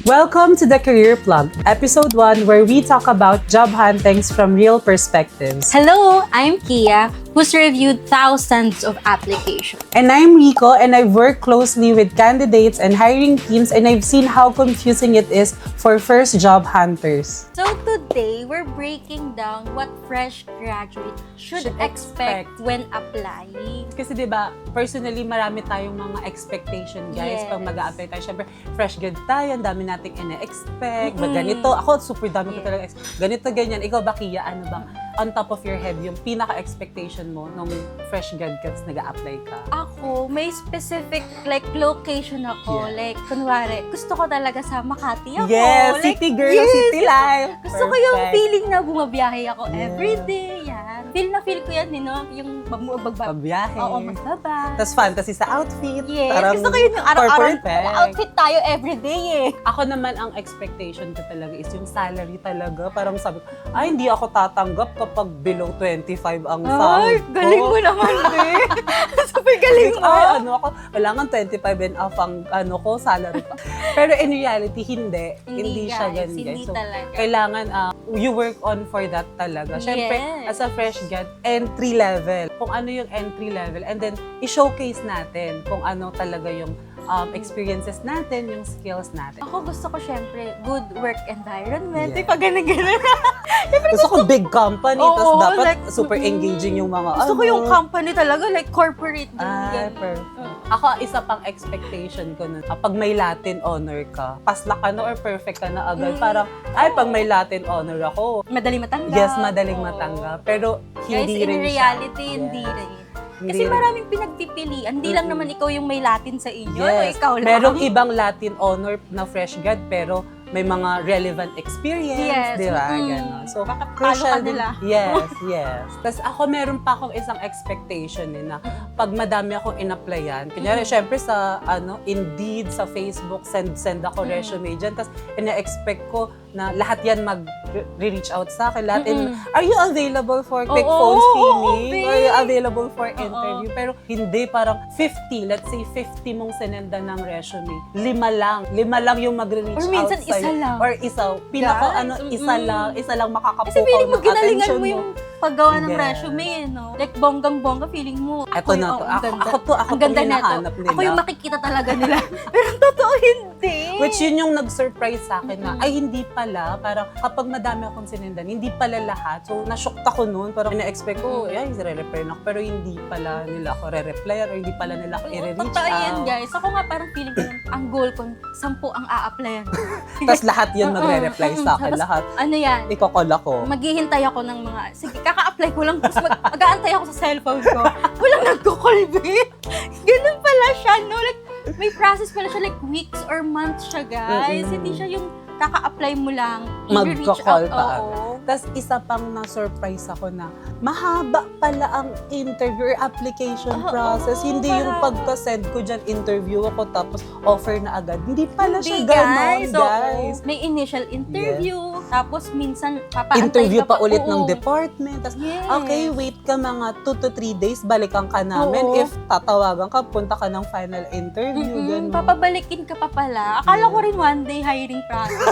Welcome to the Career Plug, Episode 1, where we talk about job huntings from real perspectives. Hello, I'm Kia, who's reviewed thousands of applications. And I'm Rico, and I've worked closely with candidates and hiring teams, and I've seen how confusing it is for first job hunters. So today, we're breaking down what fresh graduates should expect when applying. Kasi diba, personally, marami tayong mga expectation, guys, Yes. pag mag-a-apply tayo. Siyempre, fresh grad tayo, ang dami nating ina-expect, ganito. Ako, super dami ko talaga ganito, ganyan. Ikaw ba, Kia, ano bang on top of your head yung pinaka-expectation mo nung fresh grad ka nag-a-apply ka? Ako, may specific location ako. Yeah. Like, kunwari, gusto ko talaga sa Makati ako. Yes, Like, city girl, yes. city life. Gusto ko yung Perfect. feeling na bumabiyahe ako Yeah. everyday. Yan. Feel na feel ko yan, yung Pabiyahe. Oo, magbaba. Tapos fantasy sa outfit. Yes, Parang gusto ko yun yung araw-araw perfect. outfit tayo everyday eh. Ako naman, ang expectation ko talaga is yung salary talaga. Parang sabi ko, ay, hindi ako tatanggap kapag below 25 ang sahod Ay, ko. galing mo naman, be. Super galing mo. Ay, ako, kailangan 25 and off ang salary ko. Pero in reality, hindi siya guys, ganun, hindi guys. So, talaga. kailangan you work on for that talaga. Siyempre, Yes. as a fresh grad, entry level. Kung ano yung entry level. And then, i-showcase natin kung ano talaga yung experiences natin, yung skills natin. Ako gusto ko syempre good work environment. Yeah. Pag ganun-ganun. Gusto ko big company, Oo, tapos dapat like, super engaging yung mga Gusto ko yung company talaga, like corporate din. Ah, yan. perfect. Ako, isa pang expectation ko na kapag may Latin honor ka, pasla ka na or perfect ka na agad. Parang, ay, pag may Latin honor ako, Madali matanggap. yes, madaling Oo. matanggap. Pero, Guys, hindi in rin reality, siya. hindi Yes. rin. Hindi Kasi rin. maraming pinagpipilian. Hindi lang naman ikaw yung may Latin sa inyo. Yes. Ikaw lang. Merong ibang Latin honor na fresh grad, pero may mga relevant experience, Yes. di ba? Mm. Ganon. So, Baka talo crucial ka din. nila. Yes, yes. Tapos ako, meron pa akong isang expectation na pag madami akong in-applyan, kunyari, syempre sa Indeed, sa Facebook, send ako resume dyan. Tapos ina-expect ko na lahat yan mag-reach out sa akin. Lahat are you available for quick phone screening? oo, Are you babe. available for interview? Pero hindi, parang 50, let's say 50 mong sinenda ng resume. Lima lang yung magre-reach Or out minsan sa'yo. isa lang. Or isa. Guys, Isa lang makakapukaw Kasi feeling mo, ng ginalingan attention mo yung paggawa ng Yes. resume, no? Like, bonggang-bongga, feeling mo. Eto na to. ang ganda. Ako Ang ganda yung na to. hinahanap nila. Ako yung makikita talaga nila. Pero totoo, hindi. Which yun yung nag-surprise sa akin na, ay hindi pala, parang kapag madami akong sinendan, hindi pala lahat. So, na-shocked ako noon. Parang ina-expect ko, ay, re-reply na ako. Pero hindi pala nila ako re-replyan or hindi pala nila ako i-reach Totoo yan, out. guys. Ako nga parang feeling ko, ang goal ko, 10 ang a-applyan. Tapos lahat yun magre-reply sa akin. Tapos, Lahat. ano yan? Ikokol ako. Maghihintay ako ng mga, sige, kaka-apply ko lang, tapos mag-aantay ako sa cellphone ko. Walang nagko-call, babe. Ganun pala siya, no? Like, may process pala siya, like weeks or months siya, guys. Hindi siya yung kaka-apply mo lang, i-reach Magko-call out. pa. Oo. Tapos isa pang na-surprise ako na mahaba pala ang interview or application Oo, process. Hindi yung mahaba. pagka-send ko dyan, interview ako tapos offer na agad. Hindi pala siya Hindi, ganon, Oo. guys. May initial interview, tapos minsan papaantay Interview ka pa ulit Oo. ng department. Tapos, Yes. okay, wait ka mga 2 to 3 days, balikan ka namin. Oo. If tatawagan ka, punta ka ng final interview. Ganon. Papabalikin ka pa pala. Akala ko rin one day hiring process.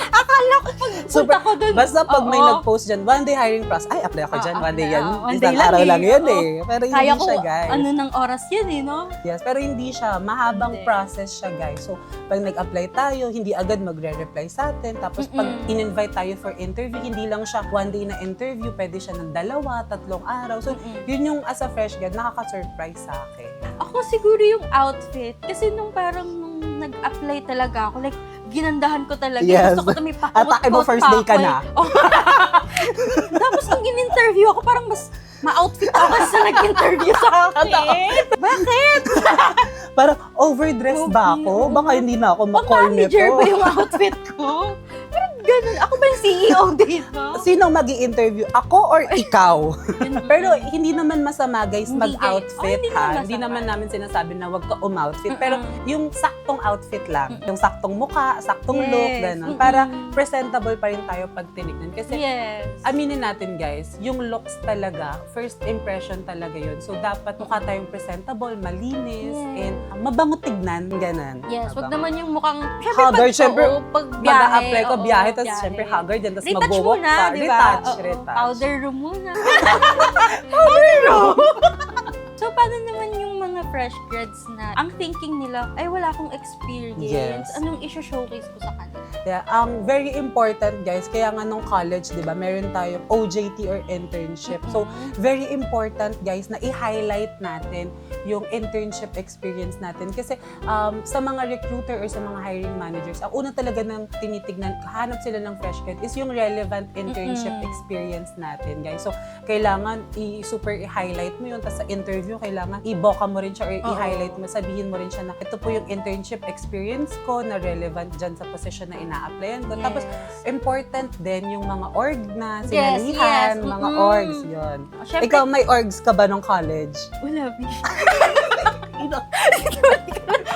Akala ko pagpunta ko dun. Basta pag may Oo. nag-post dyan, one day hiring process, ay, apply ako dyan, one day yan. One Isang day lang araw lang eh. yun Oo. eh. Pero hindi Kaya ko, siya, guys. ano ng oras yun eh, no? Yes, pero hindi siya. Mahabang Hindi. process siya, guys. So, pag nag-apply tayo, hindi agad magre-reply sa atin. Tapos, pag in-invite tayo for interview, hindi lang siya one day na interview, pwede siya ng 2, 3 araw. So, yun yung as a fresh grad, nakaka-surprise sa akin. Ako siguro yung outfit. Kasi nung nag-apply talaga ako, like, ginandahan ko talaga. Yes. Gusto ko na may Atake mo first day ka na. Oh. Tapos nung in-interview ako, parang mas ma-outfit ako sa nag-interview sa akin. Bakit? Parang overdressed ba ako? Baka hindi na ako Pang ma-call nito. manager ba yung outfit ko? Parang Ganun. Ako ba yung CEO dito? Sino mag-i-interview? Ako or ikaw? Ganun. Pero hindi naman masama guys Hindi, mag-outfit guys. Oh, hindi ha. naman Hindi masama. naman namin sinasabi na wag ka um-outfit. Pero yung saktong outfit lang. Yung saktong mukha, saktong look, Yes. gano'n. Para presentable pa rin tayo pag tinignan. Kasi Yes. aminin natin guys, yung looks talaga, first impression talaga yun. So dapat mukha tayong presentable, malinis, Yes. and mabango tignan, gano'n. Yes, wag Mabango. naman yung mukhang, Haggard, syempre, pag biyahe. Mag-a-apply ka oo, biyahe, tapos biyahe. syempre haggard yan, tapos Retouch mag-walk muna, ka. di ba? Retouch, Oo, retouch. powder room muna. Powder room? So, paano naman yung mga fresh grads na ang thinking nila, ay wala akong experience, Yes. anong i-showcase ko sa kanila? Yeah, ang very important guys, kaya nga nung college, 'di ba, meron tayong OJT or internship. So, very important guys na i-highlight natin yung internship experience natin kasi sa mga recruiter or sa mga hiring managers, ang una talaga nang tinitignan, hanap sila ng fresh grad is yung relevant internship experience natin, guys. So, kailangan super i-highlight mo yun, tapos sa interview, kailangan i-boka mo rin siya or i-highlight mo, sabihin mo rin siya na ito po yung internship experience ko na relevant dyan sa position na ina-applyan ko. Yes. Tapos, important din yung mga org na Yes, sinalihan, yes. mga orgs, yun. Syempre, Ikaw, may orgs ka ba nung college? wala, bish.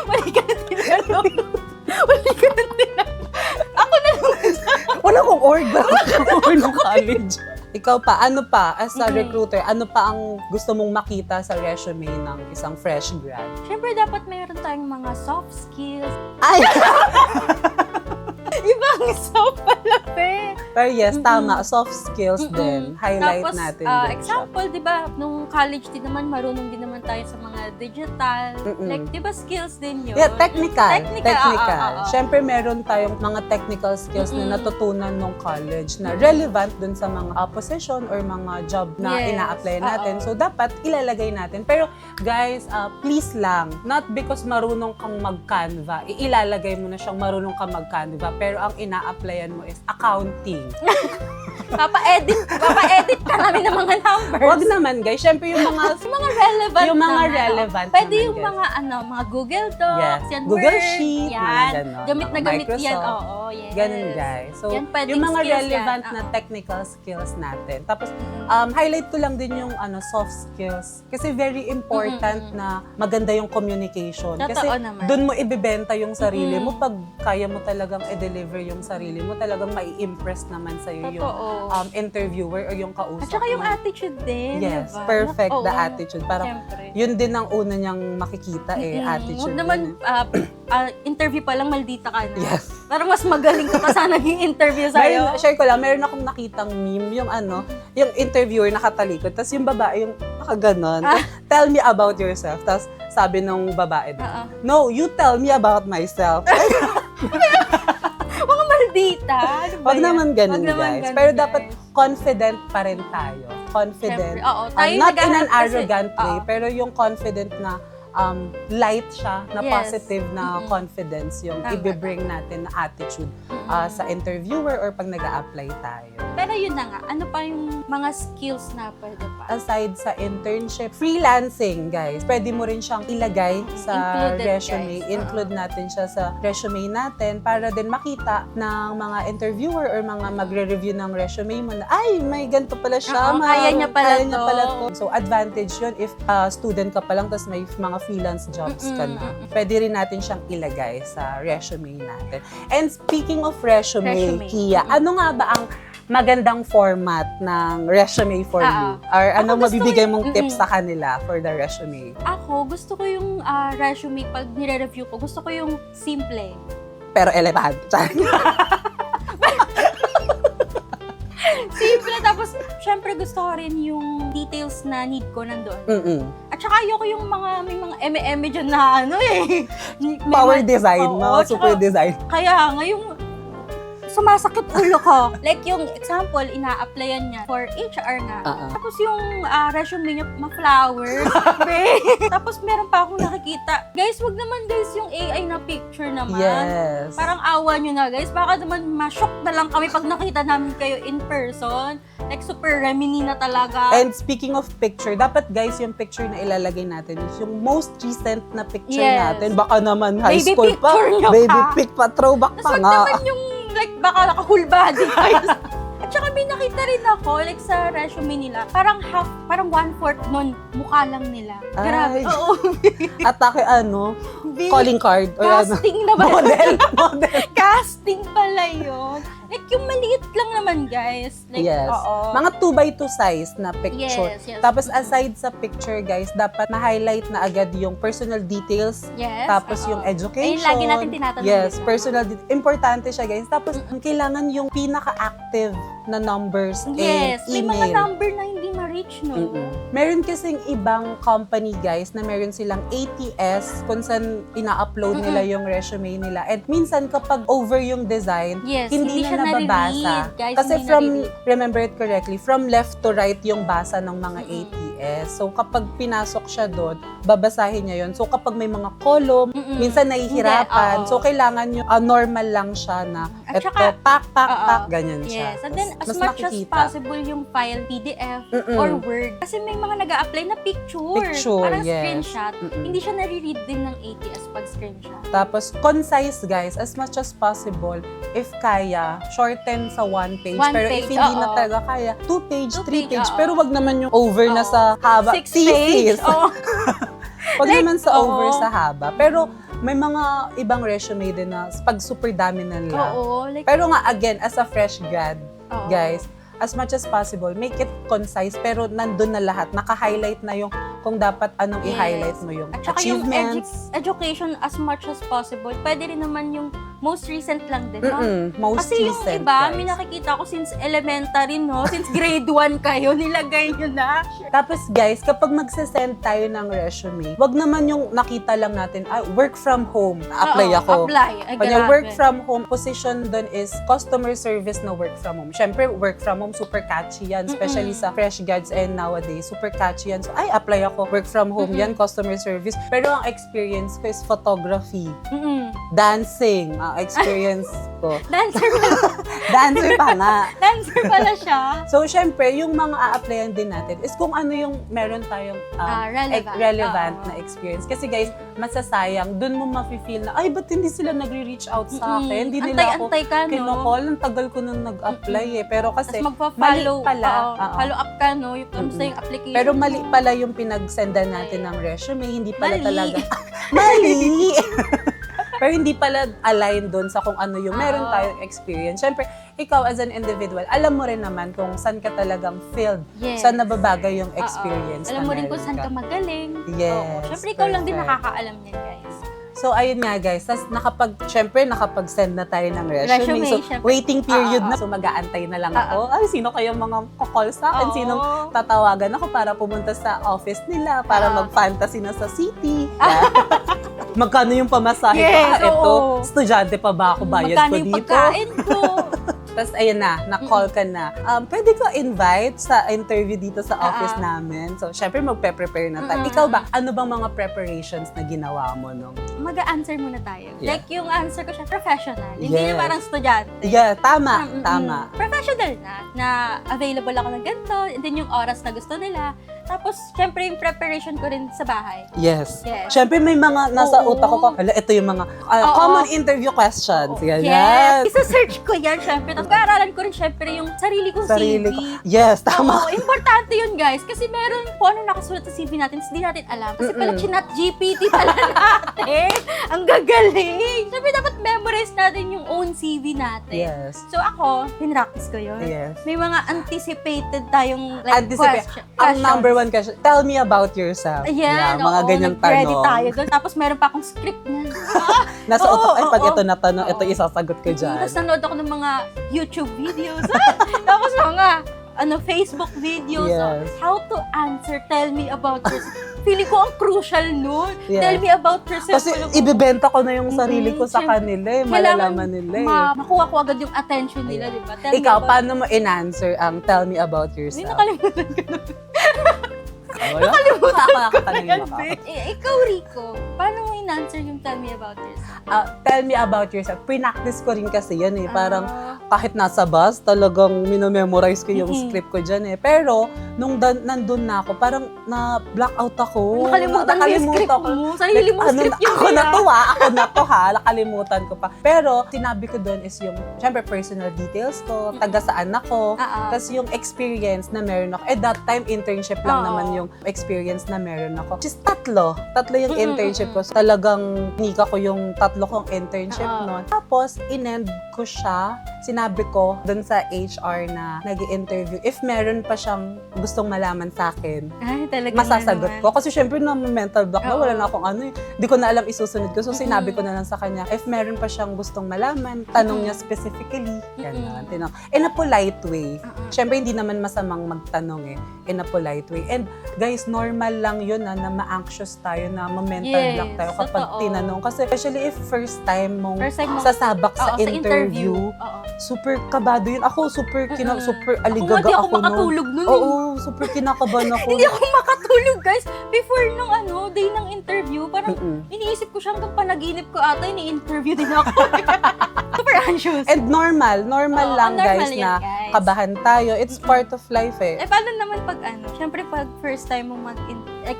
Wala ka na tinanong. Wala ka na tinanong. Ako na lang. Wala kong org ba nung college? Ikaw pa, ano pa, as a recruiter, ano pa ang gusto mong makita sa resume ng isang fresh grad? Syempre, dapat mayroon tayong mga soft skills. Ay! Ibang soft pala, pe. Pero yes, tama, soft skills din. Highlight Tapos, natin din siya. example, di ba, nung college din naman, marunong din naman tayo sa mga digital. Like, di ba, skills din yun? Yeah, technical. Technical. Siyempre, meron tayong mga technical skills na natutunan nung college na relevant dun sa mga position or mga job na Yes. ina-apply natin. So, dapat ilalagay natin. Pero, guys, please lang, not because marunong kang mag-Canva, ilalagay mo na siyang marunong kang mag-Canva, pero ang ina-applyan mo is accounting. Papa-edit ka namin ng mga numbers. Wag naman, guys. Siyempre, yung mga Yung mga relevant Yung mga naman, relevant Pwede naman, yung guys. mga Google Docs, Yes. yan, Google Word, Sheet, mga yan. ganon. Gamit na Mga gamit yan, Microsoft. oo, yes. ganun, guys. So, Yan, pwedeng yung mga skills relevant yan, na oo. technical skills natin. Tapos, highlight ko lang din yung soft skills. Kasi very important na maganda yung communication. Totoo Kasi naman. doon mo ibibenta yung sarili mo. Pag kaya mo talagang i-deliver yung sarili mo, talagang mai-impress naman sa'yo yung Totoo. interviewer or yung kausap At saka yung mo. attitude din, Yes, diba? perfect, Oo, the attitude. Parang Siyempre. yun din ang una niyang makikita attitude. Huwag naman, interview pa lang, maldita ka na. Yes. Parang mas magaling ka pa sa naging interview sa'yo. Share ko lang, meron akong nakitang meme, yung yung interviewer nakatalikod, tapos yung babae yung nakaganon. Tell me about yourself. Tapos sabi nung babae doon, no, you tell me about myself. Mga maldita. Ano ba Wag yan? naman ganun, Wag naman guys. ganun, Pero guys. dapat confident pa rin tayo. Confident. Siyempre, oo. Tayo Not in an naghahanap kasi- arrogant way, oo. pero yung confident na light siya, na Yes. positive na confidence yung Tama, ibibring natin na attitude sa interviewer or pag nag-a-apply tayo. Pero yun na nga, ano pa yung mga skills na pwede pa? Aside sa internship, freelancing, guys. Pwede mo rin siyang ilagay sa Included, resume. guys. Include natin siya sa resume natin para din makita ng mga interviewer or mga magre-review ng resume mo na, ay, may ganito pala siya. Oo, kaya niya pala to. So, advantage yun if student ka pa lang tapos may mga freelance jobs ka na. Pwede rin natin siyang ilagay sa resume natin. And speaking of resume. Kia, ano nga ba ang magandang format ng resume for you? Or anong gusto mabibigay ko- mong tips sa kanila for the resume? Ako, gusto ko yung resume, pag nire-review ko, gusto ko yung simple. Pero elegant. Simple, tapos, syempre gusto ko rin yung details na need ko nandun. At saka ayoko yung may mga eme-eme dyan na may Power mga- design, Oo, mga super tsaka- design. Kaya nga, yung sumasakit ulo ko. Like yung example, ina-applyan niya for HR nga. Tapos yung resume niya, ma-flowers. Tapos meron pa akong nakikita. Guys, wag naman guys yung AI na picture naman. Yes. Parang awa nyo na guys. Baka naman ma-shock na lang kami pag nakita namin kayo in person. Like super Remini na talaga. And speaking of picture, dapat guys yung picture na ilalagay natin is yung most recent na picture Yes. natin. Baka naman high Baby school pa. picture niya Baby pa. pic pa. Throwback Tapos pa wag nga. naman like, baka naka-whole body, guys. At saka may nakita rin ako, like sa resume nila, parang parang 1/4 nun, mukha lang nila. Grabe. Ay. Oo. Atake calling card. O Casting na ba? Model. Casting pala yun. Like, yung maliit lang naman, guys. Like, Yes. oo. Mga 2x2 size na picture. Yes, yes. Tapos aside sa picture, guys, dapat ma-highlight na agad yung personal details. Yes. Tapos oo. yung education. Ayun, lagi natin tinatanong. Yes, diba? personal details. Importante siya, guys. Tapos kailangan yung pinaka-active na numbers Yes. and May email. mga number na hindi ma-reach, no? Meron kasing ibang company, guys, na meron silang ATS kung saan ina-upload nila yung resume nila. And minsan kapag over yung design, Yes, hindi hindi siya na nababasa. nare-read, guys, Kasi hindi from, nare-read. remember it correctly, from left to right yung basa ng mga ATS. So kapag pinasok siya doon, babasahin niya yun. So kapag may mga column, minsan nahihirapan. Hindi, oo. So kailangan yung normal lang siya na At eto, saka- pak, ganyan siya. Yes. And then, as Mas much as makikita. possible, yung file PDF or Word. Kasi may mga nag-a-apply na picture. Picture, Parang yes. screenshot. Hindi siya nare-read din ng ATS pag screenshot. Tapos, concise, guys, as much as possible. If kaya, shorten sa 1 page. One Pero page, if hindi na oo. talaga kaya, 2 page, 3 page, page. oo. Pero wag naman yung over na sa haba. 6 page. Oo. Wag Like, naman sa over oo. sa haba. Pero may mga ibang resume din na pag super dami na nila. Oo. Like, Pero nga, again, as a fresh grad, oo. guys, as much as possible, make it concise, pero nandun na lahat. Naka-highlight na yung kung dapat anong Yes. i-highlight mo yung At saka yung achievements. education as much as possible. Pwede rin naman yung most recent lang din, no? Most Kasi yung recent, iba, guys. may nakikita ko since elementary, no? Since grade 1 kayo, nilagay nyo na. Tapos guys, kapag magsasend tayo ng resume, wag naman yung nakita lang natin, work from home, apply Oo, ako. Apply. Ay, Kanya grabe. work from home, position doon is customer service na work from home. Siyempre, work from home, super catchy yan. Especially sa fresh grads and nowadays, super catchy yan. So, apply ako. Work from home yan, customer service. Pero ang experience ko is photography, dancing, experience ko. Dancer pala. Dancer pa nga. Dancer pala siya. So, syempre, yung mga a-applyan din natin is kung ano yung meron tayong relevant Oo. na experience. Kasi guys, masasayang, dun mo mafe-feel na, ay, ba't hindi sila nag-reach out sa akin? Hindi nila ako Antay-antay ka, no? kinokol. Ang tagal ko nung nag-apply eh. Pero kasi, Tapos magpa-follow. mali pala. Oo, Oo. follow up ka, no? Yung kamusta yung application. Pero mali pala yung pinag-sendan natin ng resume. Hindi pala Mali. talaga. Mali! Pero hindi pala align doon sa kung ano yung meron tayong experience. Siyempre, ikaw as an individual, alam mo rin naman kung saan ka talagang filled. Yes. Saan nababagay yung Oo. experience Alam na mo rin meron kung saan ka magaling. Yes, Oo. Siyempre, ikaw lang din perfect. nakakaalam niyan, guys. So, ayun nga guys. Tapos nakapag-send na tayo ng resume. Resume, So, syempre. waiting period Oo. na. So, mag-aantay na lang ako. Ay, sino kayong mga call sa akin? Oo. Sinong tatawagan ako para pumunta sa office nila, para Oo. mag-fantasy na sa city. Magkano yung pamasahe ko? Yes, Ito, oo. estudyante pa ba ako? Bayad Magkano ko yung dito? pagkain ko? Tapos, ayun na, na-call ka na. Pwede ko invite sa interview dito sa office namin. So, syempre, magpe-prepare na tayo. Ikaw ba, ano bang mga preparations na ginawa mo nung? Mag-a-answer muna tayo. Yeah. Like, yung answer ko siya, professional. Hindi Yes. yung parang estudyante. Yeah, tama, Mm-mm. tama. Professional na available ako ng ganito, and then yung oras na gusto nila. Tapos, syempre, yung preparation ko rin sa bahay. Yes. Yes. Siyempre, may mga nasa Oo. utak ko, hala, ito yung mga Oo. common interview questions. Ganyan. Yes! Isa-search ko yan, syempre. Tapos, kaaralan ko rin, syempre, yung sarili kong Sarili CV. ko. Yes, tama. Oo, importante yun, guys. Kasi meron kung ano nakasulat sa CV natin, hindi natin alam. Kasi pala, chinat GPT pala natin. Ang gagaling. Syempre, dapat memorize natin yung own CV natin. Yes. So, ako, pinractice ko yun. Yes. May mga anticipated tayong like, Anticipate. Ang number one question, tell me about yourself. Ayan, Yeah, mga oo, ganyang nag-ready tanong. tayo doon. Tapos meron pa akong script na. Nasa Oo, utak, ay, pag oo. ito na tanong, Oo. ito isasagot ko dyan. Tapos nanood ako ng mga YouTube videos. Tapos mga Facebook videos. Yes. How to answer, tell me about yourself. Feeling ko ang crucial nun. Yes. Tell me about yourself. Kasi Alam mo, ibebenta ko na yung sarili ko sa Siyempre, kanila eh. Malalaman nila eh. makuha ko agad yung attention nila, di ba? Tell me Ikaw, about- paano mo in-answer ang tell me about Hindi, yourself? nakalimutan ko na. Nakalimutan ko na. Ikaw, Rico, paano mo in-answer yung tell me about yourself? Tell me about yourself. Pre-practice ko rin kasi yan eh. Parang Ah. kahit nasa bus, talagang minomemorize ko yung Mm-mm. script ko dyan eh. Pero, nandun na ako, parang na-blackout ako. Nakalimutan mo yung script mo. Sarili mong script yun. Ako na to ha, nakalimutan ko pa. Pero, sinabi ko doon is yung, syempre, personal details ko, taga saan ako, tas yung experience na meron ako. That time, internship lang naman yung experience na meron ako. Just tatlo yung internship ko. Talagang nika ko yung tatlo kong internship noon. Tapos, in-end ko siya. Sinabi ko doon sa HR na nag-i-interview, if meron pa siyang gustong malaman sa akin, Ay, talaga masasagot naman. ko. Kasi syempre na mental block na, wala na akong ano, hindi ko na alam isusunod ko. So sinabi ko na lang sa kanya, if meron pa siyang gustong malaman, tanong niya specifically. Ganun, tinanong. In a polite way. Syempre hindi naman masamang magtanong in a polite way. And guys, normal lang yun na ma-anxious tayo, na ma-mental block tayo kapag tinanong. Kasi especially if first time mong sasabak sa interview, super kabado yun. Ako super super aligaga Ako ako makatulog nun. Oo, super kinakabahan ako. Hindi ako makatulog, guys. Before nung day ng interview, parang iniisip ko siya hanggang panaginip ko ata, ini-interview din ako. Super anxious. And normal lang normal guys yan, na guys. kabahan tayo. It's part of life Paano naman pag syempre pag first time mong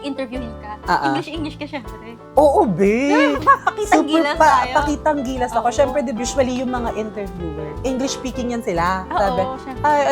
interviewin ka, English ka syempre. Oo, babe. Pakitang gilas tayo. Pakitang gilas ako. Syempre, usually yung mga interviewer, English speaking yan sila. Sabi,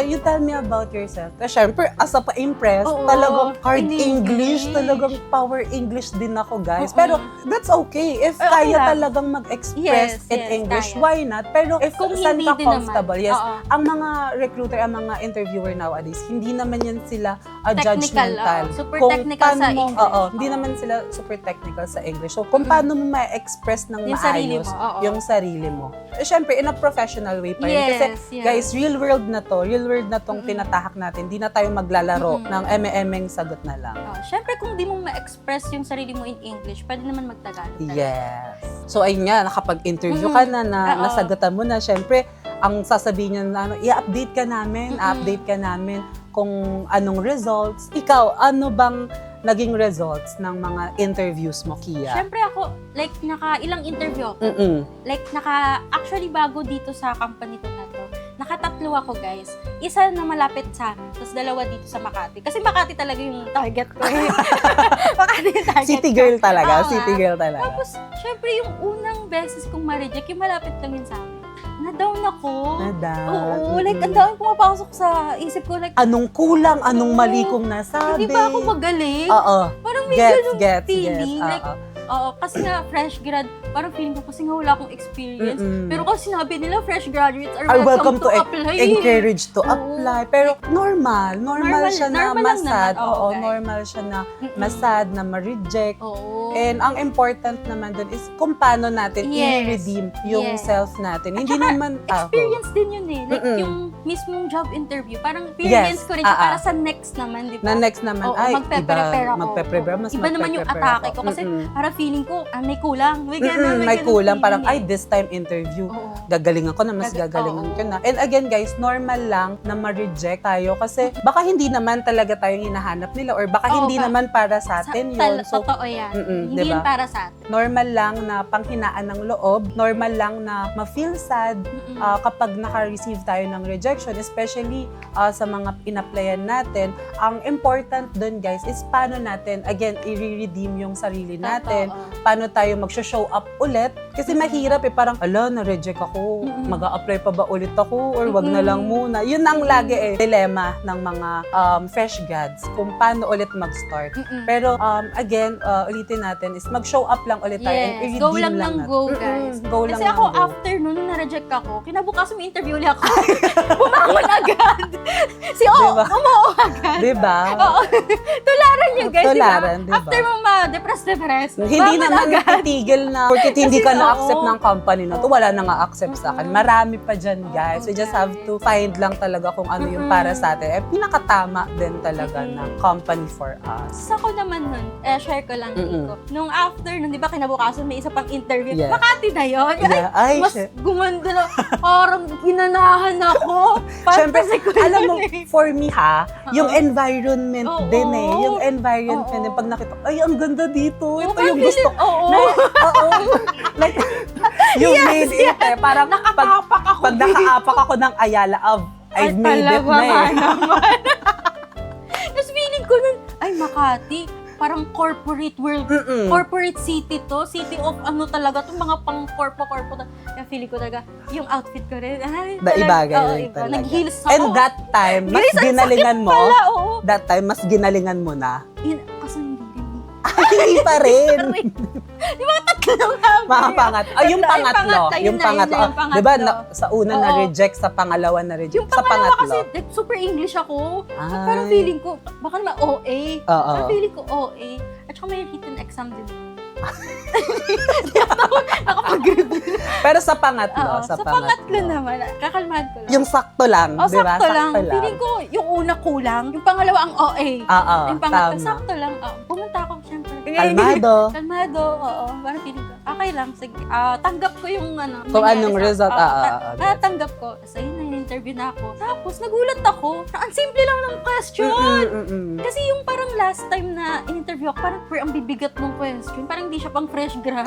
you tell me about yourself. Syempre, as a pa-impress, talagang hard English, talagang power English din ako, guys. Pero, that's okay. If kaya talagang mag-express in English, why not? Pero, if kung saan hindi ka din comfortable, naman. yes. Ang mga recruiter, ang mga interviewer nowadays, hindi naman yan sila Technical, judgmental. super Kung technical sa paano mo- English. hindi naman sila super technical sa English. So, kung paano mo ma-express ng Yung sarili maayos mo, yung sarili mo. Siyempre, in a professional way pa rin. Kasi, guys, real world na tong tinatahak natin. Hindi na tayo maglalaro ng eme-emeng sagot na lang. Syempre, kung di mo ma-express yung sarili mo in English, pwede naman mag-Tagalog. Yes. So, ayun nga, nakapag-interview ka na, nasagutan mo na. Siyempre, ang sasabihin niya na, i-update ka namin, kung anong results. Ikaw, ano bang naging results ng mga interviews mo, Kia? Syempre ako, like, ilang interview ako. Like, actually, bago dito sa company to na to, nakatatlo ako, guys. Isa na malapit sa amin, tapos dalawa dito sa Makati. Kasi Makati talaga yung target ko. Makati yung target City girl talaga, Oo city nga. girl talaga. Tapos, syempre, yung unang beses kong ma-reject, yung malapit lang yun sa amin. Na-down ako. Oo, like, ang dami pumapasok sa isip ko, like, Anong kulang, anong mali kong nasabi? hindi ba ako magaling? Oo. Parang may ganung feeling. Like, kasi nga, fresh grad, parang feeling ko kasi nga wala akong experience. Pero kasi sinabi nila, fresh graduates are welcome to apply. Encouraged to apply. Pero normal siya na normal lang masad. naman. Oo, guys. Normal siya na masad, na ma-reject. Oo. And ang important naman dun is kung paano natin i-redeem yung self natin. Hindi saka, naman experience din yun Like, yung mismong job interview, parang experience ko rin siya para sa next naman, di ba? Na next naman, Oo, ay, magpe-prepare ako. Magpe-prepare, mas iba naman yung magpe-prepare atake ako. ko. Kasi parang feeling ko, may kulang. May May kulang. Parang, feeling this time interview. Oo. Gagalingan ko na, mas gagalingan ko na. And again, guys, normal lang na ma-reject tayo kasi baka hindi naman talaga tayong hinahanap nila or baka hindi naman para sa atin yun. So, totoo yan. Hindi diba? yun para sa atin. Normal lang na panghinaan ng loob, normal lang na ma-feel sad kapag naka-receive tayo ng rejection, especially sa mga in-applyan natin. Ang important dun, guys, is paano natin, again, i-redeem yung sarili natin, paano tayo mag-show up ulit. Kasi mahirap parang, na-reject ako, mag-a-apply pa ba ulit ako, or wag na lang muna. Yun ang lagi dilemma ng mga fresh grads, kung paano ulit mag-start. Pero, again, ulitin natin is mag-show up lang ulit tayo and i-redeem go lang lang ng go, guys. Go lang Kasi ng ako, go. after nun na-reject ako, kinabukasan may interview ulit ako. Bumangon agad. Diba? Umuo agad. Diba? Oo. Tularan yun, guys. Tularan, diba? After mo ma-depress, Hindi naman titigil na porque hindi ka Kasi, na-accept ng company na to, wala na nga accept sa akin. Marami pa dyan, guys. We just have to find lang talaga kung ano yung para sa atin. Pinakatama din talaga ng company for us. Sa ko naman nun, share ko lang dito. Nung after nun, di ba kinabukasan may isa pang interview. Yeah. Makati na yun. Yeah. Ay, mas gumanda na. Parang ginanahan ako. Siyempre, Fantasy ko alam mo, yun for me yung environment Oo. din Yung environment Oo. din. Pag nakita, ay, ang ganda dito. Ito parang yung gusto. Oo. Oo. Like, you made it Parang Nakapaapak ako. pag nakaapak ako ng Ayala I've made it na naman. Makati. Parang corporate world, corporate city to. City of ano talaga, itong mga pang-corpo-corpo. Kaya feeling ko talaga, yung outfit ko rin, ay, Ibagay oo, rin iba. talaga. Nag-heels ako. And that time, mas Guys, ang ginalingan sakit mo. pala, oo. That time, mas ginalingan mo na. Kasi hindi din. Hindi pa rin. Di ba tatlong namin? Mga pangat. Yung pangatlo. Yung pangatlo. Di ba, sa una Oo. na-reject, sa pangalawa na-reject. Yung Sa pangalawa kasi, pangatlo. like, super English ako. At Ay. parang feeling ko, baka naman OA. Oo. Parang feeling ko OA. At saka may written exam din. Nakapag-review. Pero sa pangatlo. Oo, sa pangatlo naman, kakalmahan ko lang. Yung sakto lang. Oh, di ba? sakto lang. Feeling ko, yung una kulang, yung pangalawa ang OA. Oo, Yung pangatlo, tama. sakto lang. Pumunta ako, syempre. Kalmado. Kalmado, oo. Parang feeling ko, okay lang, sige. Tanggap ko yung ano. Kung nangyari anong sa- result, tanggap ko. So, yun na, interview na ako. Tapos, nagulat ako. Ang simple lang ng question. Kasi yung parang last time na in-interview ako, parang ang bibigat ng question. Parang hindi siya pang fresh grad.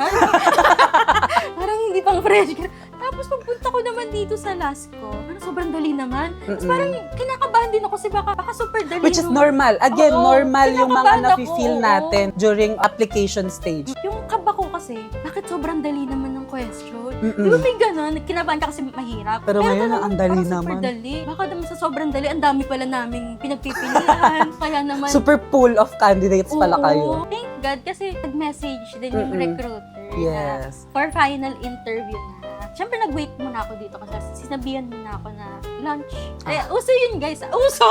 Parang hindi pang fresh grad. Tapos pagpunta ko naman dito sa last ko, parang sobrang dali naman. Tapos parang kinakabahan din ako kasi baka super dali. Which is nung- normal. Again, Oo, normal yung mga kinakabahan ako, nafe-feel oo. natin during application stage. Yung kaba ko kasi, bakit sobrang dali naman ng question? Mm-mm. Di ba may gano'n? Kinabahan ka kasi mahirap. Pero ngayon, talagang ang dali parang naman. Super dali. Baka naman sa sobrang dali, ang dami pala naming pinagpipilihan. Kaya naman, Super pool of candidates pala oo. kayo. Thank God kasi nag-message din yung recruiter Yes. na for final interview na. Siyempre nag-wait muna ako dito kasi sinabihan muna ako na lunch. Uso yun guys. Uso!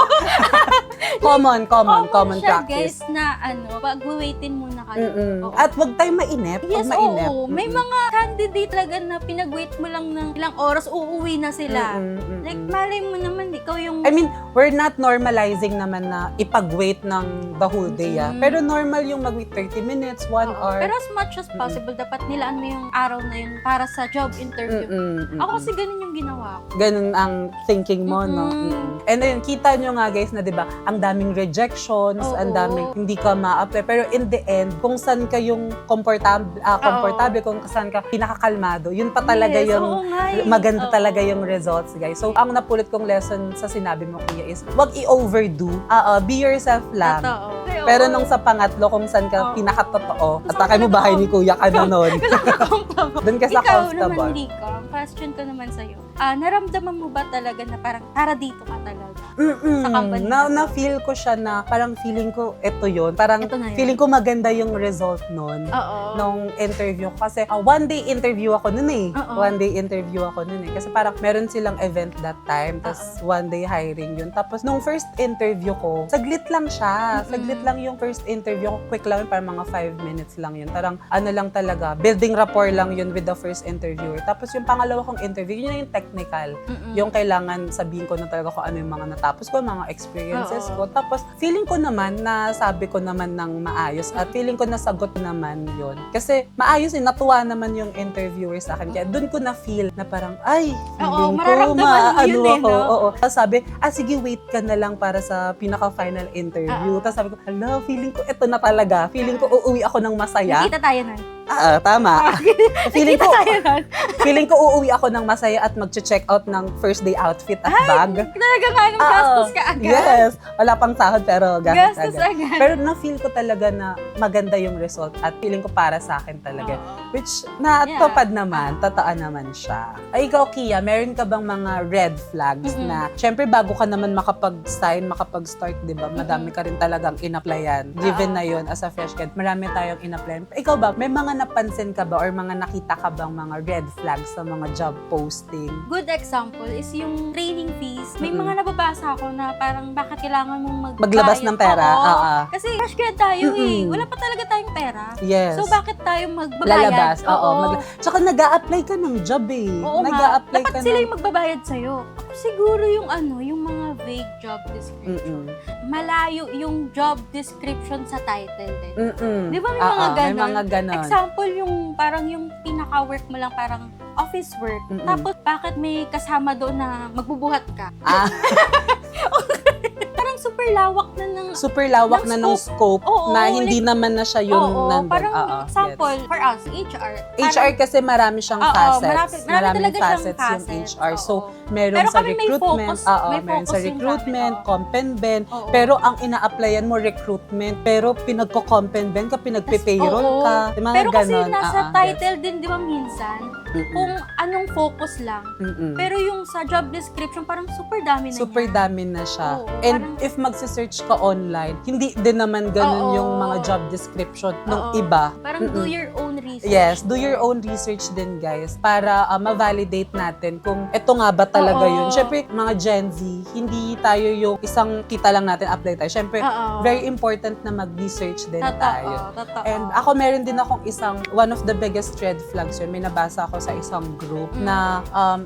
Common siya, practice. guys, na pag-waitin muna kayo. Oo. At wag tayong mainip. Yes, Pag mainip. oo. May mga candidate talaga na pinag-wait mo lang ng ilang oras, uuwi na sila. Like, malay mo naman, ikaw yung... I mean, we're not normalizing naman na ipag-wait ng the whole day. Pero normal yung mag-wait 30 minutes, 1 hour. Pero as much as possible, dapat nilaan mo yung araw na yun para sa job interview. Ako kasi ganun yung ginawa ko. Ganun ang thinking mo, no? And then, kita nyo nga guys na, di ba, ang daming rejections, Oo. ang daming hindi ka ma-apply. Pero in the end, kung saan ka yung komportable, kung saan ka pinakakalmado, yun pa talaga Yes, yung oo nga eh. maganda Oo. talaga yung results, guys. So, ang napulot kong lesson sa sinabi mo, Kuya, is wag i-overdo. Be yourself lang. Totoo. Pero nung sa pangatlo, kung saan ka Oo. pinakatotoo, Saan atake mo ka bahay ni Kuya ka na nun. Doon ka sa Ikaw comfortable. naman, Rika, question ko naman sa'yo. Naramdaman mo ba talaga na parang para dito ka talaga? Sa company na to? Na-feel ko siya na parang feeling ko ito yun. Parang Ito na yun. feeling ko maganda yung result nun. Oo. Nung interview ko. Kasi one day interview ako nun eh. Oo. One day interview ako nun eh. Kasi parang meron silang event that time. Tapos one day hiring yun. Tapos nung first interview ko, saglit lang siya. Saglit lang yung first interview ko. Quick lang yun. Parang mga 5 minutes lang yun. Parang ano lang talaga. Building rapport lang yun with the first interviewer. Tapos yung pangalawa kong interview, yun na yung technical. Yung kailangan sabihin ko na talaga kung ano yung mga natapos ko, mga experiences ko. Tapos feeling ko naman na sabi ko naman ng maayos at feeling ko nasagot naman yun. Kasi maayos eh, natuwa naman yung interviewer sa akin. Kaya dun ko na feel na parang, ay, feeling ko mararamdaman mo yun eh, ako. no? Oo. Tapos sabi, sige, wait ka na lang para sa pinaka-final interview. Tapos sabi ko, hala, feeling ko ito na talaga. Feeling ko uuwi ako ng masaya. Nakita tayo nun. Tama. feeling ko, Nakita tayo nun. feeling ko uuwi ako ng masaya at mag-check out ng first day outfit at bag. Talaga nga, nung gastos ka agad. Yes. Wala pang sahod pero gastos Gastos agad. agad. Pero na-feel ko talaga na maganda yung result at feeling ko para sa akin talaga. Which natupad naman, totoo naman siya. Ay, ikaw, Kia, meron ka bang mga red flags na, syempre bago ka naman makapag-sign, makapag-start, di ba? Madami ka rin talagang in-applyan. Given na yun as a fresh grad, marami tayong in-applyan. Ikaw ba, may mga napansin ka ba or mga nakita ka bang mga red flags sa mga job posting? Good example is yung training fees. May mga nababasa ako na parang bakit kailangan mong Maglabas ng pera. Oo. Kasi fresh grad tayo eh. Wala pa talaga tayong pera. Yes. So bakit tayo magbabayad? Lalabas. Oo. Tsaka nag-a-apply ka ng job eh. Oo nga. Nag-a-apply Dapat ka sila ng... yung magbabayad sa'yo. Ako siguro yung yung mga vague job description. Malayo yung job description sa title din. Di ba may mga ganon? May mga ganon. Example, yung parang yung pinaka-work mo lang parang office work. Tapos bakit may kasama doon na magbubuhat ka? Parang super lawak na ng... Super lawak ng na ng scope Oo, na hindi naman na siya yung nandun. parang example, for us, HR. HR kasi marami siyang facets. Marami Maraming talaga siyang facets yung facets. HR. So, Oo. meron Pero sa kami may recruitment, focus- oo, may meron sa focus yung recruitment, namin, oo. compenben, Oo. pero ang ina-applyan mo recruitment, pero pinagko-compenben ka, pinagpe-payroll Oo. ka, mga Pero kasi ganon. nasa Gets. title din, di ba minsan, Mm-mm. kung anong focus lang. Mm-mm. Pero yung sa job description, parang super dami na Super niya. dami na siya. Oo, And parang- if magse-search ka online, hindi din naman ganun Oo. yung mga job description ng Oo. iba. Parang do Mm-mm. your own research. Yes, do your own research din guys para ma-validate natin kung ito nga ba talaga Oo. yun. Siyempre, mga Gen Z, hindi tayo yung isang kita lang natin apply tayo. Siyempre, Oo. very important na mag-research din tayo. Totoo. And ako meron din akong one of the biggest red flags yun. May nabasa ako sa isang group na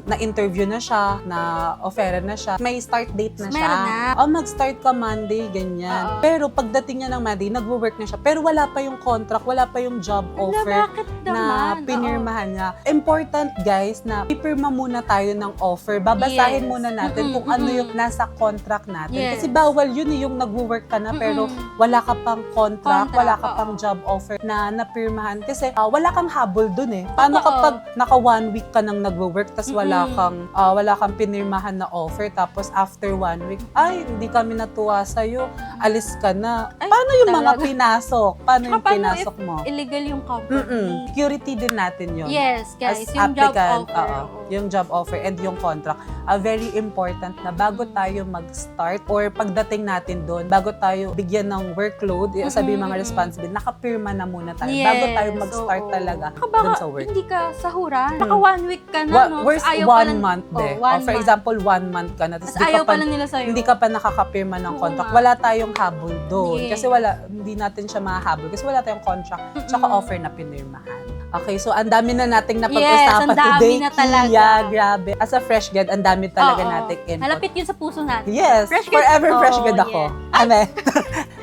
na-interview na siya, na-offeran na siya. May start date na siya. Meron na. Mag-start ka Monday, ganyan. Oo. Pero pagdating niya ng Monday, nagwo-work na siya. Pero wala pa yung contract, wala pa yung job offer Bakit na naman? pinirmahan niya. Important guys na ipirma muna tayo ng offer. Babasahin Yes. muna natin Mm-mm, kung ano mm-mm. yung nasa contract natin. Yes. Kasi bawal yun yung nagwo-work ka na pero wala ka pang contract, wala ka pang oo. job offer na napirmahan. Kasi wala kang habol dun eh. Paano Totoo. kapag naka 1 week ka nang nagwo-work tas wala Mm-mm. wala kang pinirmahan na offer tapos after 1 week, ay, hindi kami natuwa sa'yo, alis ka na. Ay, Paano yung mga talaga? pinasok? Paano yung Paano pinasok mo? Illegal yung company. Security din natin yun. Yes, guys. As Yung job applicant, offer. oo, yung job offer and yung contract, very important na bago tayo mag-start or pagdating natin doon, bago tayo bigyan ng workload, sabi mga responsibility, nakapirma na muna tayo Yes, bago tayo mag-start oo. talaga Baka doon sa work. hindi ka sahuran. Naka 1 week ka na, no? Worst Tas ayaw pa 1 lang- month de. Oh, 1 For month. example, 1 month ka na, tapos Tas ayaw pa lang nila sa'yo. hindi ka pa nakakapirma ng Oo contract. nga. Wala tayong habol doon. Yes. Kasi hindi natin siya mahahabol. Kasi wala tayong contract, tsaka offer na pinirmahan. Okay, so ang dami na nating napag-usapan Yes, ang dami today. na talaga. Kia, grabe. As a fresh grad, ang dami talaga Oo. nating input. Malapit yun sa puso natin. Yes, Fresh grad- forever fresh Oo, grad ako. yes. Amen.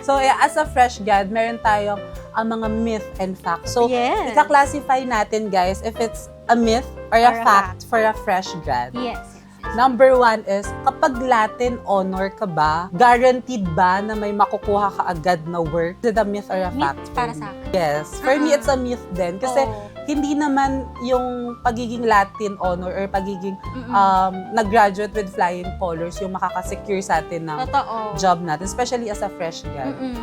So, yeah, as a fresh grad, meron tayong mga myth and facts. So, Yes. ika-classify natin, guys, if it's a myth or a Or a fact for a fresh grad. Yes. Number 1 is, kapag Latin honor ka ba, guaranteed ba na may makukuha ka agad na work? Is it a myth or a Myth fact? for para you? sa akin. Yes. For me, it's a myth din. Kasi, Oo. hindi naman yung pagiging Latin honor or pagiging Mm-mm. nag-graduate with flying colors yung makakasecure sa atin ng Totoo. job natin, especially as a fresh grad. Mm-mm.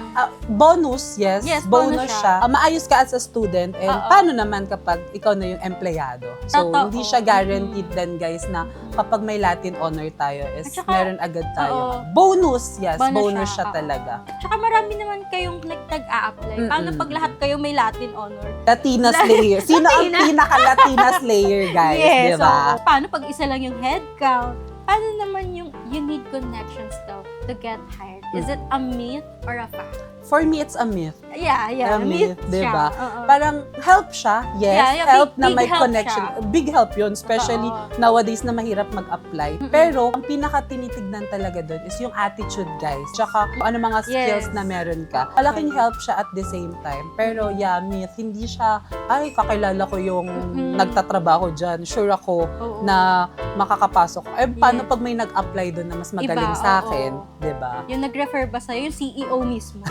Bonus, yes, Yes, bonus bonus siya. Maayos ka as a student, and Oo. paano naman kapag ikaw na yung empleyado? So, Totoo. hindi siya guaranteed din, guys, na kapag may Latin honor tayo, is At saka, meron agad tayo. oo. Bonus, yes, Bonus bonus siya, siya oo. talaga. Tsaka marami naman kayong nag-a-apply. Paano Mm-mm. pag lahat kayo may Latin honor? Latina Slayer. Sino ang Latina. pinaka-Latina Slayer, guys? Yes, Di ba? oo. Paano pag isa lang yung head count? Paano naman yung you need connections daw to get hired? Is it a myth or a fact? For me, it's a myth. Yeah, A myth, di ba? siya. Oo. Parang help siya, yes. Yeah, help big- na big may help connection. siya. Big help yun, especially Oo. nowadays na mahirap mag-apply. Pero, ang pinaka-tinitignan talaga doon is yung attitude, guys. Tsaka kung ano mga skills Yes. na meron ka. Malaking help siya at the same time. Pero, yeah, myth. Hindi siya, ay, kakilala ko yung nagtatrabaho dyan. Sure ako Oo. na makakapasok. Eh, paano Yes. pag may nag-apply doon na mas magaling Iba, sa oo. akin? Di ba? Yung nag-refer ba sa'yo, yung CEO mismo.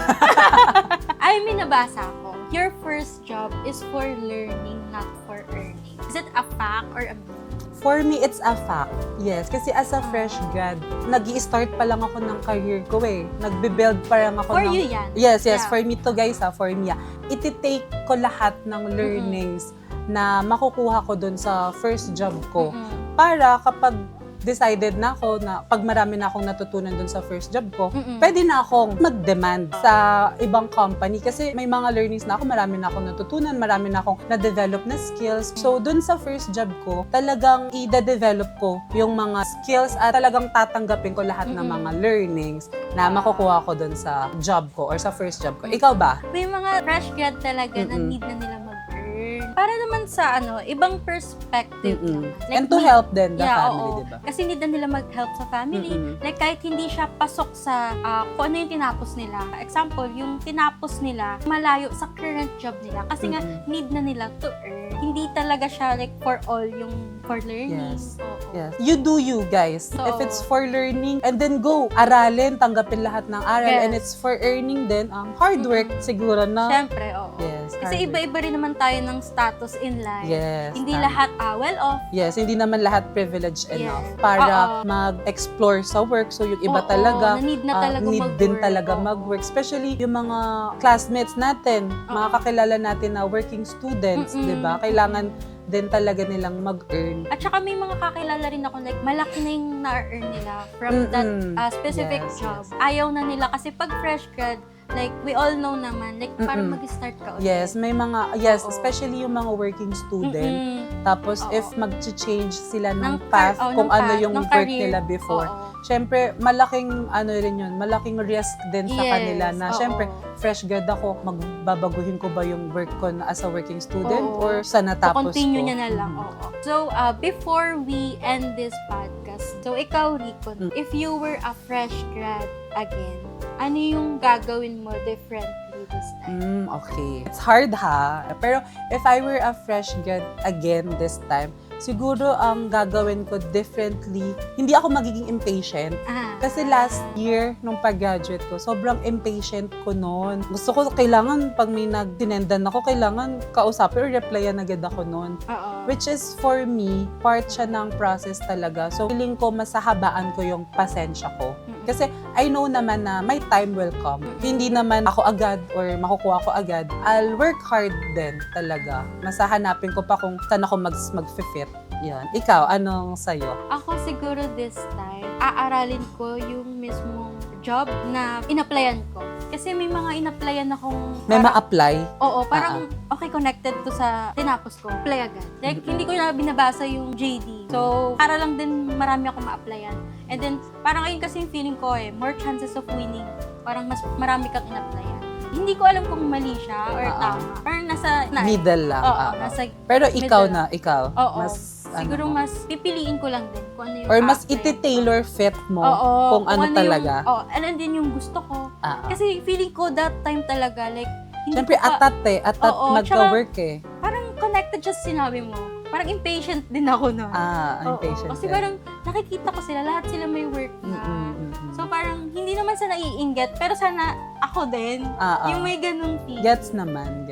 Ay, may nabasa ko. Your first job is for learning, not for earning. Is it a fact or a myth? For me, it's a fact. Yes, kasi as a fresh grad, nag-i-start pa lang ako ng career ko eh. Nagbe-build pa lang ako For ng... you yan. Yes, yes. Yeah. For me to guys for me. Iti-take ko lahat ng learnings na makukuha ko dun sa first job ko. Mm-mm. Para kapag decided na ako na pag marami na akong natutunan dun sa first job ko, Mm-mm. pwede na akong mag-demand sa ibang company kasi may mga learnings na ako, marami na akong natutunan, marami na akong na-develop na skills. So, dun sa first job ko, talagang i-develop ko yung mga skills at talagang tatanggapin ko lahat ng mga learnings na makukuha ko dun sa job ko or sa first job ko. Ikaw ba? May mga fresh grad talaga na need na nila mag-earn. Para naman sa ibang perspective naman. Like, And to help then the yeah, family, oo. di ba? Kasi need na nila mag-help sa family. Mm-mm. Like, kahit hindi siya pasok sa kung ano yung tinapos nila. Example, yung tinapos nila, malayo sa current job nila. Kasi nga, need na nila to earn. Hindi talaga siya like for all yung for learning. Yes. Oo. Yes. You do you, guys. Oo. If it's for learning, and then go. Aralin, tanggapin lahat ng aral. Yes. And it's for earning then, hard work siguro na. Siyempre, oo. Yes. Yes. Kasi hard work. iba-iba rin naman tayo ng status in life. Yes. Hindi tama. lahat well-off. Yes, hindi naman lahat privileged Yes. enough para Oo. mag-explore sa work. So, yung iba Oo, talaga, na need na talaga need mag-work. din talaga Oo. mag-work. Especially yung mga classmates natin, mga Oo. kakilala natin na working students, Mm-mm. di ba? Kailangan din talaga nilang mag-earn. At saka may mga kakilala rin ako, like, malaki na yung na-earn nila from that specific Yes, job. yes. Ayaw na nila kasi pag fresh grad, like, we all know naman, like, parang mag-start ka ulit. Yes, may mga, yes, Oo. especially yung mga working student. Mm-mm. Tapos, Oo. if mag-change sila ng Ng path, car- kung ng ano path, yung ng work career. nila before, Oo. syempre, malaking, ano rin yun, malaking risk din sa Yes, kanila na, oo. syempre, fresh grad ako, magbabaguhin ko ba yung work ko na as a working student Oo. or sa So, natapos continue ko? niya na lang. Mhm. Oo. So, before we end this podcast, so ikaw, Rico, if you were a fresh grad again, ano yung gagawin mo differently this time? Okay. It's hard ha. Pero if I were a fresh grad again this time, siguro ang gagawin ko differently, hindi ako magiging impatient. Kasi last year, nung pag-graduate ko, sobrang impatient ko noon. Gusto ko, kailangan, pag may nag-tinendan ako, kailangan kausapin or replyan agad ako noon. Oo. Which is, for me, part siya ng process talaga. So, feeling ko, masahabaan ko yung pasensya ko. Kasi, I know naman na my time will come. Hindi naman ako agad or makukuha ko agad. I'll work hard din talaga. Masahanapin ko pa kung saan ako mag-fit. Yan. Ikaw, anong sa'yo? Ako siguro this time, aaralin ko yung mismong job na in-applyan ko. Kasi may mga in-applyan akong... May ma-apply? Oo, parang okay, connected to sa tinapos ko. Apply agad. Like, hindi ko na binabasa yung JD. So, para lang din marami akong ma-applyan. And then, parang ayun kasi yung feeling ko more chances of winning. Parang mas marami kang in-applyan. Hindi ko alam kung mali siya or tama. Parang nasa... Middle lang. Oo, nasa... Pero ikaw middle. na, ikaw. Oo. ano Siguro mo? mas pipiliin ko lang din kung ano yung Or mas a-apply. iti-tailor fit mo Oo, kung ano talaga. Oo, ano din yung gusto ko. Kasi feeling ko that time talaga, like, hindi Siyempre, ko pa, atat Oo, magka-work eh. parang connected siya sa sinabi mo. Parang impatient din ako noon. I'm patient. Kasi parang nakikita ko sila, lahat sila may work na. So parang hindi naman sa naiinggit, pero sana ako din, yung may ganung feeling. Gets naman.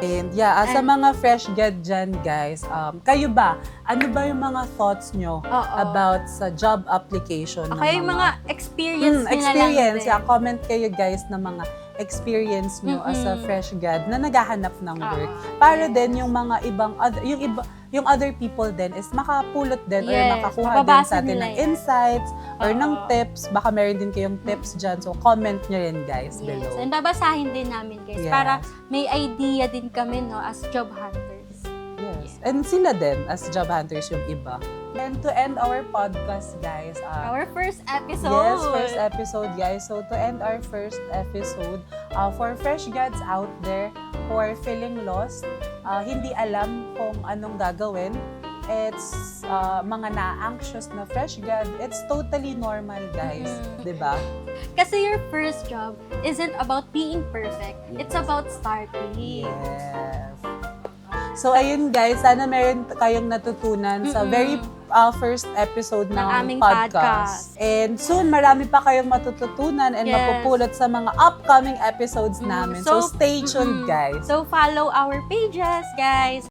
And yeah, sa mga fresh grad dyan, guys, kayo ba? Ano ba yung mga thoughts nyo about sa job application? Okay, yung mga experience nila experience. lang din. Yeah, comment kayo, guys, na mga experience nyo as a fresh grad na naghahanap ng work. Para din yung mga ibang, yung other people din is makapulot din or makakuha din mababasa sa atin nila ng yan. insights or ng tips. Baka meron din kayong tips dyan. So, comment nyo rin, guys, Yes, below. and babasahin din namin, guys, Yes. para may idea din kami, no, as job hunters. Yes. And sila din, as job hunters, yung iba. And to end our podcast, guys, Our first episode. yes, first episode, guys. So, to end our first episode, for fresh grads out there who are feeling lost, hindi alam kung anong gagawin, it's mga na-anxious na fresh grad, it's totally normal, guys. Diba? Kasi your first job isn't about being perfect. It's about starting. Yes. So, ayun, guys, sana meron kayong natutunan sa very first episode ng aming podcast. And soon, marami pa kayong matututunan and Yes. mapupulot sa mga upcoming episodes namin. So, stay tuned, guys. So follow our pages, guys.